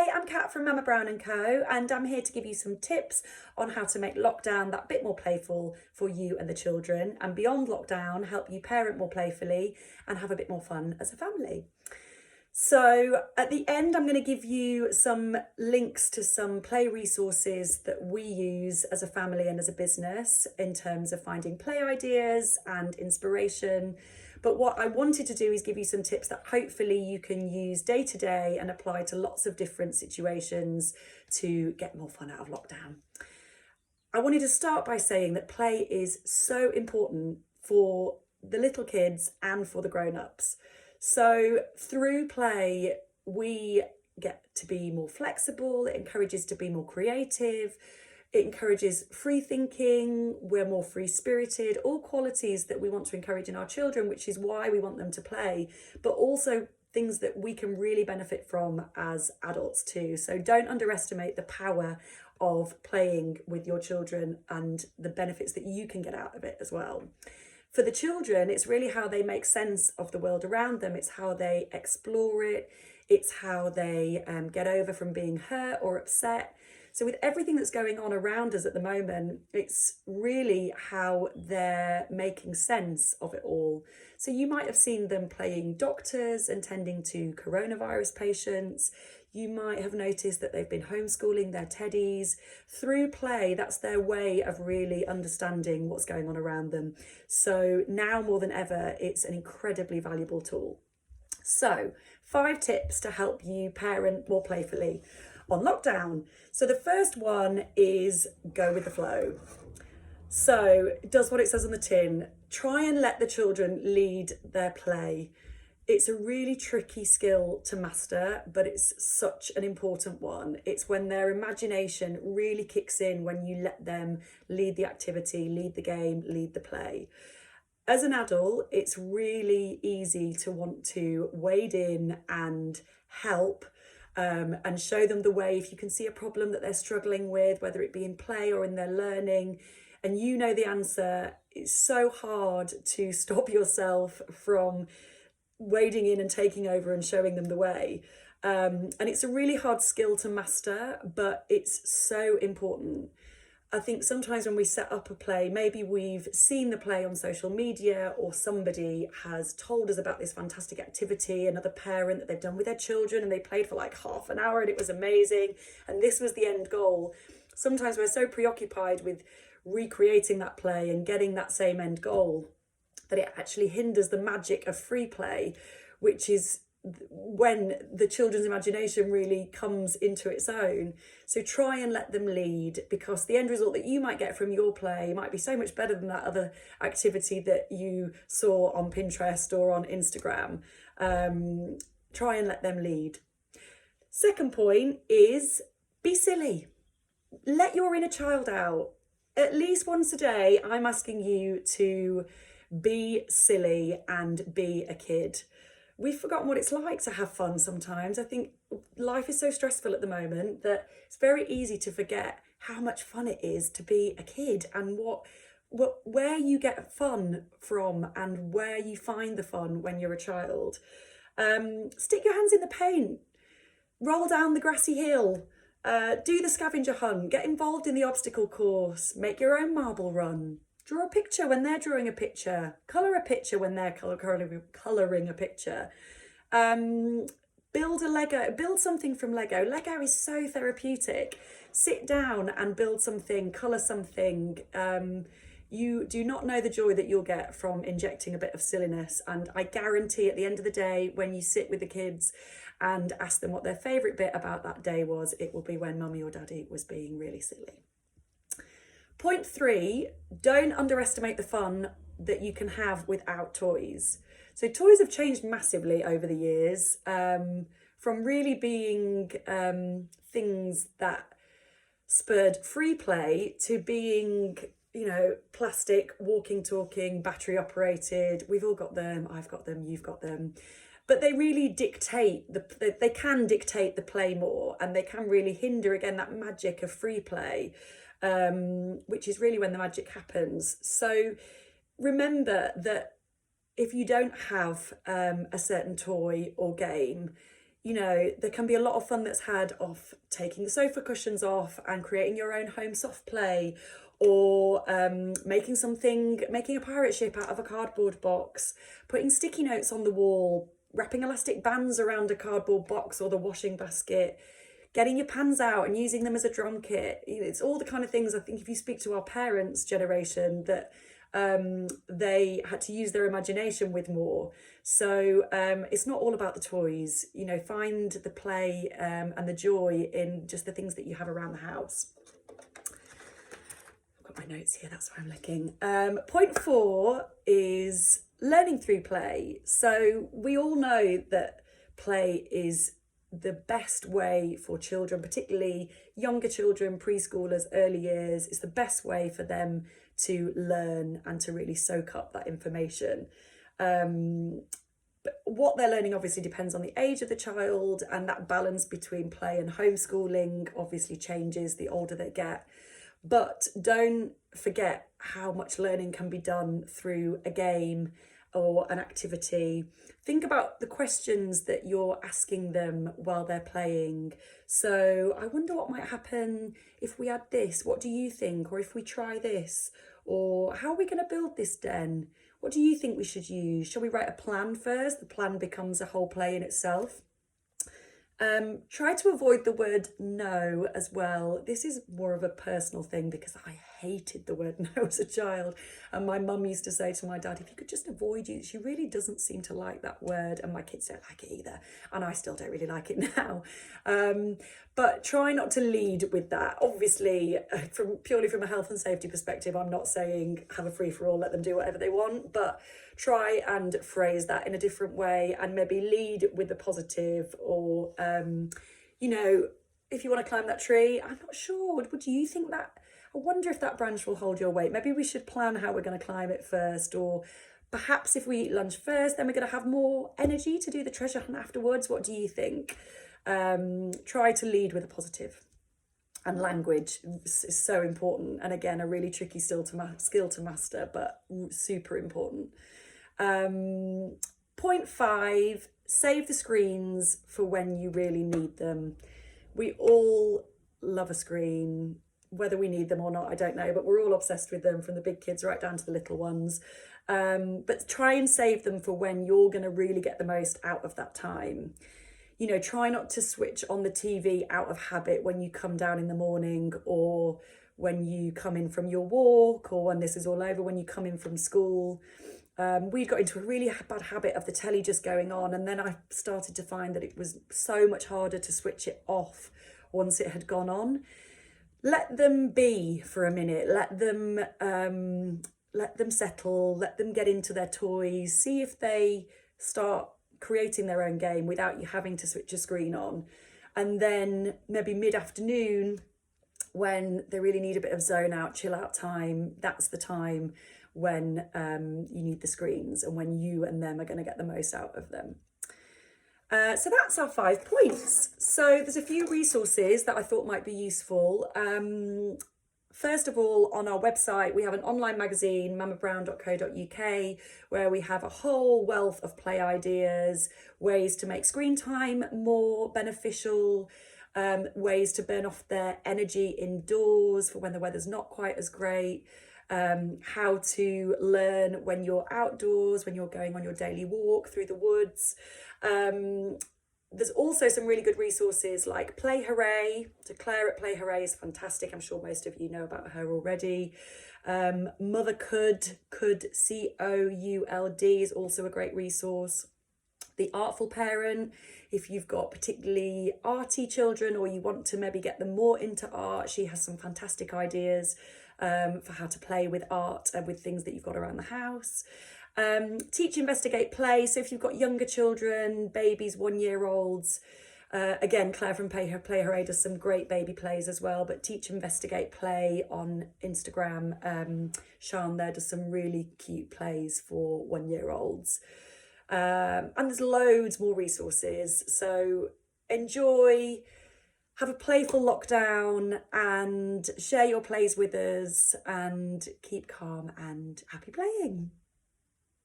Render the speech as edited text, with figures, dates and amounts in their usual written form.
Hi, I'm Kat from Mama Brown & Co, and I'm here to give you some tips on how to make lockdown that bit more playful for you and the children, and beyond lockdown, help you parent more playfully and have a bit more fun as a family. So at the end, I'm going to give you some links to some play resources that we use as a family and as a business in terms of finding play ideas and inspiration. But what I wanted to do is give you some tips that hopefully you can use day to day and apply to lots of different situations to get more fun out of lockdown. I wanted to start by saying that play is so important for the little kids and for the grown-ups. So through play, we get to be more flexible. It encourages to be more creative. It encourages free thinking. We're more free-spirited, all qualities that we want to encourage in our children, which is why we want them to play, but also things that we can really benefit from as adults too. So don't underestimate the power of playing with your children and the benefits that you can get out of it as well. For the children, it's really how they make sense of the world around them. It's how they explore it. It's how they get over from being hurt or upset. So with everything that's going on around us at the moment, it's really how they're making sense of it all. So you might have seen them playing doctors and tending to coronavirus patients. You might have noticed that they've been homeschooling their teddies. Through play, that's their way of really understanding what's going on around them. So now more than ever, it's an incredibly valuable tool. So 5 tips to help you parent more playfully on lockdown. So the first one is go with the flow. So it does what it says on the tin. Try and let the children lead their play. It's a really tricky skill to master, but it's such an important one. It's when their imagination really kicks in when you let them lead the activity, lead the game, lead the play. As an adult, it's really easy to want to wade in and help and show them the way. If you can see a problem that they're struggling with, whether it be in play or in their learning, and you know the answer, it's so hard to stop yourself from wading in and taking over and showing them the way. And it's a really hard skill to master, but it's so important. I think sometimes when we set up a play, maybe we've seen the play on social media or somebody has told us about this fantastic activity, another parent that they've done with their children and they played for like half an hour and it was amazing and this was the end goal. Sometimes we're so preoccupied with recreating that play and getting that same end goal that it actually hinders the magic of free play, which is when the children's imagination really comes into its own. So try and let them lead, because the end result that you might get from your play might be so much better than that other activity that you saw on Pinterest or on Instagram. Try and let them lead. Second point is be silly. Let your inner child out. At least once a day, I'm asking you to be silly and be a kid. We've forgotten what it's like to have fun sometimes. I think life is so stressful at the moment that it's very easy to forget how much fun it is to be a kid and where you get fun from and where you find the fun when you're a child. Stick your hands in the paint, roll down the grassy hill, do the scavenger hunt, get involved in the obstacle course, make your own marble run. Draw a picture when they're drawing a picture. Colour a picture when they're colouring a picture. Build something from Lego. Lego is so therapeutic. Sit down and build something, colour something. You do not know the joy that you'll get from injecting a bit of silliness. And I guarantee at the end of the day, when you sit with the kids and ask them what their favourite bit about that day was, it will be when mummy or daddy was being really silly. Point 3, don't underestimate the fun that you can have without toys. So toys have changed massively over the years, from really being things that spurred free play to being, plastic, walking, talking, battery operated. We've all got them, I've got them, you've got them. But they really they can dictate the play more, and they can really hinder, again, that magic of free play. Which is really when the magic happens. So remember that if you don't have a certain toy or game, you know, there can be a lot of fun that's had off taking the sofa cushions off and creating your own home soft play, or making a pirate ship out of a cardboard box, putting sticky notes on the wall, wrapping elastic bands around a cardboard box or the washing basket, getting your pans out and using them as a drum kit. It's all the kind of things, I think, if you speak to our parents' generation, that they had to use their imagination with more. So it's not all about the toys. You know, find the play and the joy in just the things that you have around the house. I've got my notes here, that's why I'm looking. Point 4 is learning through play. So we all know that play is the best way for children, particularly younger children, preschoolers, early years. It's the best way for them to learn and to really soak up that information. But what they're learning obviously depends on the age of the child, and that balance between play and homeschooling obviously changes the older they get. But don't forget how much learning can be done through a game or an activity. Think about the questions that you're asking them while they're playing. So I wonder what might happen if we add this. What do you think? Or if we try this? Or how are we going to build this den? What do you think we should use? Shall we write a plan first? The plan becomes a whole play in itself. Try to avoid the word no as well. This is more of a personal thing because I hated the word no as a child. And my mum used to say to my dad, if you could just avoid you, she really doesn't seem to like that word. And my kids don't like it either. And I still don't really like it now. But try not to lead with that. Obviously, purely from a health and safety perspective, I'm not saying have a free-for-all, let them do whatever they want, but try and phrase that in a different way and maybe lead with the positive. Or, you know, if you want to climb that tree, I'm not sure, would you think that, I wonder if that branch will hold your weight. Maybe we should plan how we're going to climb it first, or perhaps if we eat lunch first, then we're going to have more energy to do the treasure hunt afterwards. What do you think? Try to lead with a positive. And language is so important, and again, a really tricky skill to master, but super important. Point 5, save the screens for when you really need them. We all love a screen, whether we need them or not, I don't know, but we're all obsessed with them, from the big kids right down to the little ones. But try and save them for when you're going to really get the most out of that time. You know, try not to switch on the TV out of habit when you come down in the morning, or when you come in from your walk, or when this is all over, when you come in from school. We got into a really bad habit of the telly just going on, and then I started to find that it was so much harder to switch it off once it had gone on. Let them be for a minute. Let them settle. Let them get into their toys. See if they start creating their own game without you having to switch your screen on. And then maybe mid-afternoon, when they really need a bit of zone out, chill out time, that's the time when you need the screens, and when you and them are going to get the most out of them. So that's our 5 points. So there's a few resources that I thought might be useful. First of all, on our website, we have an online magazine, mamabrown.co.uk, where we have a whole wealth of play ideas, ways to make screen time more beneficial, ways to burn off their energy indoors for when the weather's not quite as great, how to learn when you're outdoors, when you're going on your daily walk through the woods. There's also some really good resources like Play Hooray. So Claire at Play Hooray is fantastic. I'm sure most of you know about her already. Mother Could, C-O-U-L-D, is also a great resource. The Artful Parent, if you've got particularly arty children, or you want to maybe get them more into art, she has some fantastic ideas for how to play with art and with things that you've got around the house. Teach, Investigate, Play. So if you've got younger children, babies, 1-year-olds, again, Claire from Play Hooray does some great baby plays as well, but Teach, Investigate, Play on Instagram. Sian there does some really cute plays for 1-year-olds. And there's loads more resources. So enjoy, have a playful lockdown, and share your plays with us, and keep calm and happy playing.